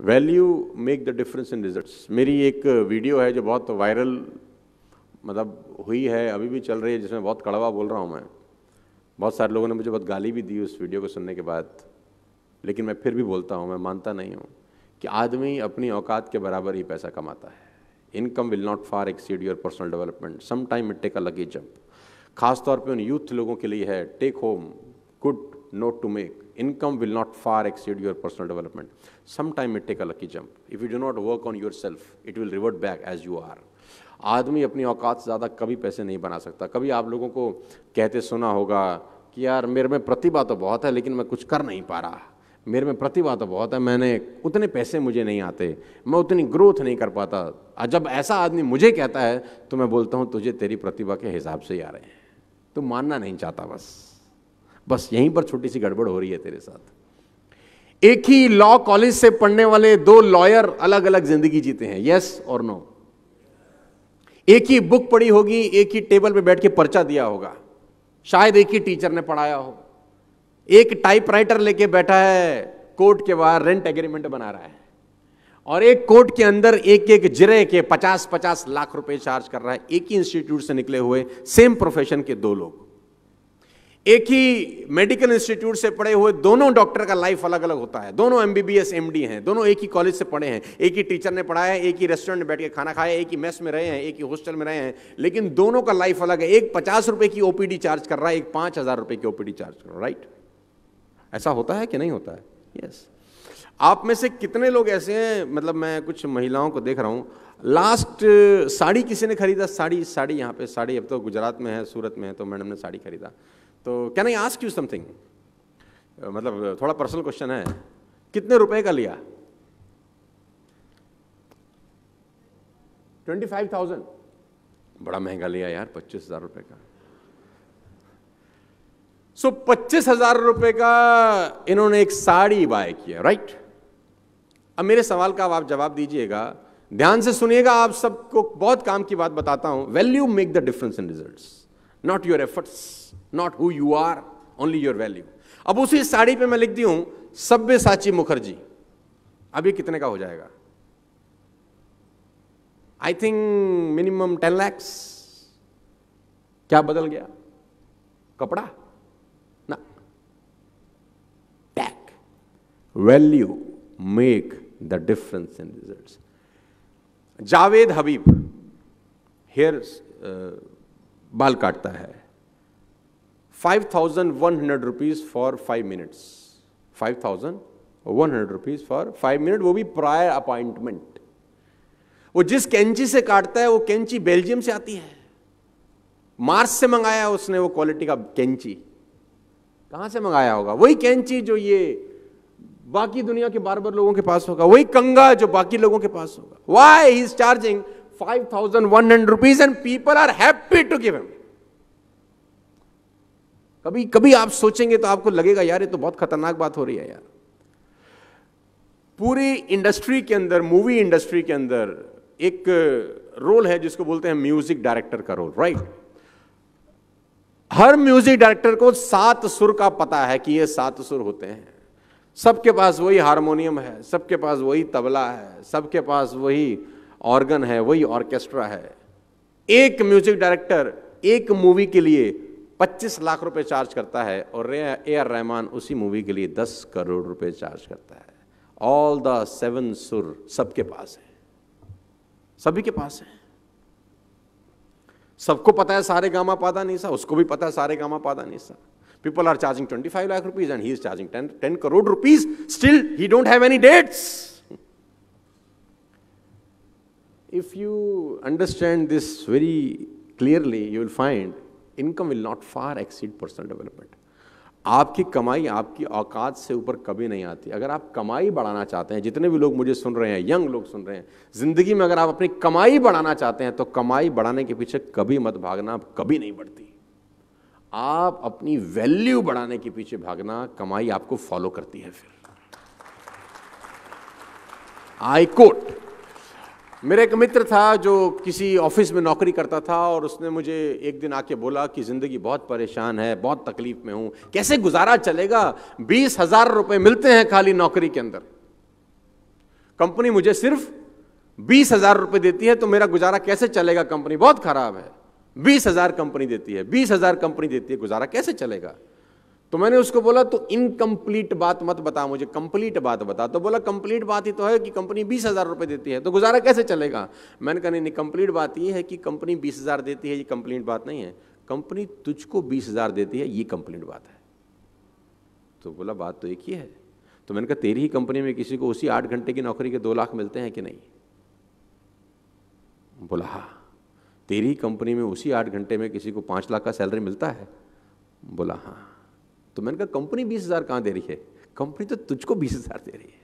Value make the difference in results. मेरी एक video है जो बहुत वायरल मतलब हुई है, अभी भी चल रही है, जिसमें बहुत कड़वा बोल रहा हूँ मैं। बहुत सारे लोगों ने मुझे बहुत गाली भी दी उस वीडियो को सुनने के बाद, लेकिन मैं फिर भी बोलता हूँ, मैं मानता नहीं हूँ कि आदमी अपनी औकात के बराबर ही पैसा कमाता है। Income will not far exceed your personal development, some time it take a lucky jump. खासतौर पे उन यूथ लोगों के लिए है, take home good note to make. Income will not far exceed your personal development. Sometime it take a lucky jump. If you do not work on yourself, it will revert back as you are. आदमी अपनी औकात से ज़्यादा कभी पैसे नहीं बना सकता। कभी आप लोगों को कहते सुना होगा कि यार मेरे में प्रतिभा तो बहुत है लेकिन मैं कुछ कर नहीं पा रहा, मेरे में प्रतिभा तो बहुत है, मैंने उतने पैसे मुझे नहीं आते, मैं उतनी ग्रोथ नहीं कर पाता। जब ऐसा आदमी मुझे कहता है तो मैं बोलता हूँ तुझे तेरी प्रतिभा के हिसाब से ही आ रहे हैं, तू मानना नहीं चाहता। बस यहीं पर छोटी सी गड़बड़ हो रही है तेरे साथ। एक ही लॉ कॉलेज से पढ़ने वाले दो लॉयर अलग अलग जिंदगी जीते हैं, यस और नो। एक ही बुक पढ़ी होगी, एक ही टेबल पे बैठ के पर्चा दिया होगा, शायद एक ही टीचर ने पढ़ाया हो। एक टाइपराइटर लेके बैठा है कोर्ट के बाहर, रेंट एग्रीमेंट बना रहा है, और एक कोर्ट के अंदर एक एक जिरे के 50-50 लाख रुपए चार्ज कर रहा है। एक ही इंस्टीट्यूट से निकले हुए सेम प्रोफेशन के दो लोग, एक ही मेडिकल इंस्टीट्यूट से पढ़े हुए दोनों डॉक्टर का लाइफ अलग अलग होता है। दोनों एमबीबीएस एमडी हैं, दोनों एक ही कॉलेज से पढ़े हैं, एक ही टीचर ने पढ़ाया है, एक ही रेस्टोरेंट में बैठ के खाना खाया, एक ही मेस में रहे हैं, एक ही हॉस्टल में रहे हैं, लेकिन दोनों का लाइफ अलग है। एक 50 रुपए की ओपीडी चार्ज कर रहा है, एक 5,000 रुपए की ओपीडी चार्ज कर रहा है। राइट? ऐसा होता है कि नहीं होता है? यस। आप में से कितने लोग ऐसे हैं, मतलब मैं कुछ महिलाओं को देख रहा हूं, लास्ट साड़ी किसी ने खरीदा, साड़ी यहाँ पे साड़ी, अब तो गुजरात में है, सूरत में है, तो मैडम ने साड़ी खरीदा। तो can I ask you something, मतलब थोड़ा पर्सनल क्वेश्चन है, कितने रुपए का लिया? 25,000? बड़ा महंगा लिया यार, 25,000 रुपए का। सो 25,000 रुपए का इन्होंने एक साड़ी बाय किया, राइट? अब मेरे सवाल का आप जवाब दीजिएगा, ध्यान से सुनिएगा, आप सबको बहुत काम की बात बताता हूं। Value make the difference in results, not your efforts, not who you are, only your value. अब उसी साड़ी पे मैं लिख दी हूं सब्यसाची मुखर्जी, अब ये कितने का हो जाएगा? I think minimum 10 lakh. क्या बदल गया? कपड़ा ना, tag. Value make the difference in results. Javed Habib hair बाल काटता है, 5,100 rupees for 5 minutes. 5,100 rupees for 5 minute, वो भी प्रायर अपॉइंटमेंट। वो जिस कैंची से काटता है वो कैंची बेल्जियम से आती है, मार्स से मंगाया उसने वो क्वालिटी का कैंची। कहां से मंगाया होगा? वही कैंची जो ये बाकी दुनिया के बार्बर लोगों के पास होगा, वही कंगा जो बाकी लोगों के पास होगा। Why he is charging 5,100 rupees and people are happy to give him. कभी कभी आप सोचेंगे तो आपको लगेगा यार ये तो बहुत खतरनाक बात हो रही है यार। पूरी इंडस्ट्री के अंदर, मूवी इंडस्ट्री के अंदर एक रोल है जिसको बोलते हैं म्यूजिक डायरेक्टर का रोल, राइट? हर म्यूजिक डायरेक्टर को 7 सुर का पता है कि ये 7 सुर होते हैं। सबके पास वही हारमोनियम है, सबके पास वही तबला है, सबके पास वही ऑर्गन है, वही ऑर्केस्ट्रा है। एक म्यूजिक डायरेक्टर एक मूवी के लिए 25 लाख रुपए चार्ज करता है और ए.आर. रहमान उसी मूवी के लिए 10 करोड़ रुपए चार्ज करता है। ऑल द 7 सुर सबके पास है, सभी के पास है। सबको पता है सारे गामा पादा नीसा, उसको भी पता है सारे गामा पादा NISA. People are charging 25 lakh rupees and he is charging 10 crore rupees. Still, he don't have any dates. If you understand this very clearly, you will find income will not far exceed personal development. आपकी कमाई आपकी औकात से ऊपर कभी नहीं आती। अगर आप कमाई बढ़ाना चाहते हैं, जितने भी लोग मुझे सुन रहे हैं, यंग लोग सुन रहे हैं, जिंदगी में अगर आप अपनी कमाई बढ़ाना चाहते हैं तो कमाई बढ़ाने के पीछे कभी मत भागना, कभी नहीं बढ़ती। आप अपनी वैल्यू बढ़ाने के पीछे भागना, कमाई आपको फॉलो करती है। फिर आई कोट, मेरा एक मित्र था जो किसी ऑफिस में नौकरी करता था और उसने मुझे एक दिन आके बोला कि जिंदगी बहुत परेशान है, बहुत तकलीफ में हूं, कैसे गुजारा चलेगा, 20,000 रुपए मिलते हैं खाली नौकरी के अंदर। कंपनी मुझे सिर्फ 20,000 रुपए देती है तो मेरा गुजारा कैसे चलेगा? कंपनी बहुत खराब है, 20,000 कंपनी देती है, 20,000 कंपनी देती है, गुजारा कैसे चलेगा? तो मैंने उसको बोला तो इनकम्प्लीट बात मत बता मुझे, कंप्लीट बात बता। तो बोला कंप्लीट बात ही तो है कि कंपनी 20,000 रुपए देती है तो गुजारा कैसे चलेगा? मैंने कहा नहीं, कंप्लीट बात ये है कि कंपनी 20,000 देती है, ये कंप्लीट बात नहीं है। कंपनी तुझको 20,000 देती है, ये कंप्लीट बात है। तो बोला बात तो एक ही है। तो मैंने कहा तेरी ही कंपनी में किसी को उसी 8 घंटे की नौकरी के 2 लाख मिलते हैं कि नहीं? बोला हाँ। तेरी ही कंपनी में उसी 8 घंटे में किसी को 5 लाख का सैलरी मिलता है? बोला हाँ। तो मैंने कहा कंपनी 20,000 कहां दे रही है? कंपनी तो तुझको 20,000 दे रही है।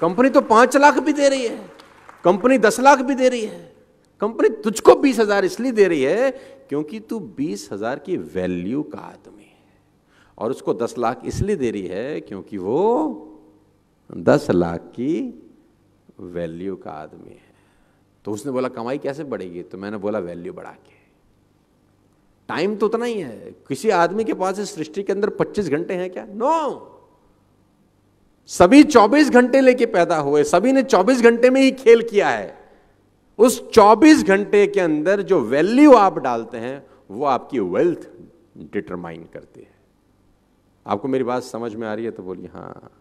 कंपनी तो 5 लाख भी दे रही है, कंपनी 10 लाख भी दे रही है। कंपनी तुझको 20,000 इसलिए दे रही है क्योंकि तू 20,000 की वैल्यू का आदमी है, और उसको 10 लाख इसलिए दे रही है क्योंकि वो 10 लाख की वैल्यू का आदमी है। तो उसने बोला कमाई कैसे बढ़ेगी? तो मैंने बोला वैल्यू बढ़ा के। टाइम तो उतना ही है। किसी आदमी के पास इस सृष्टि के अंदर 25 घंटे हैं क्या? नो। सभी 24 घंटे लेके पैदा हुए, सभी ने 24 घंटे में ही खेल किया है। उस 24 घंटे के अंदर जो वैल्यू आप डालते हैं वो आपकी वेल्थ डिटरमाइन करती है। आपको मेरी बात समझ में आ रही है तो बोलिए हाँ।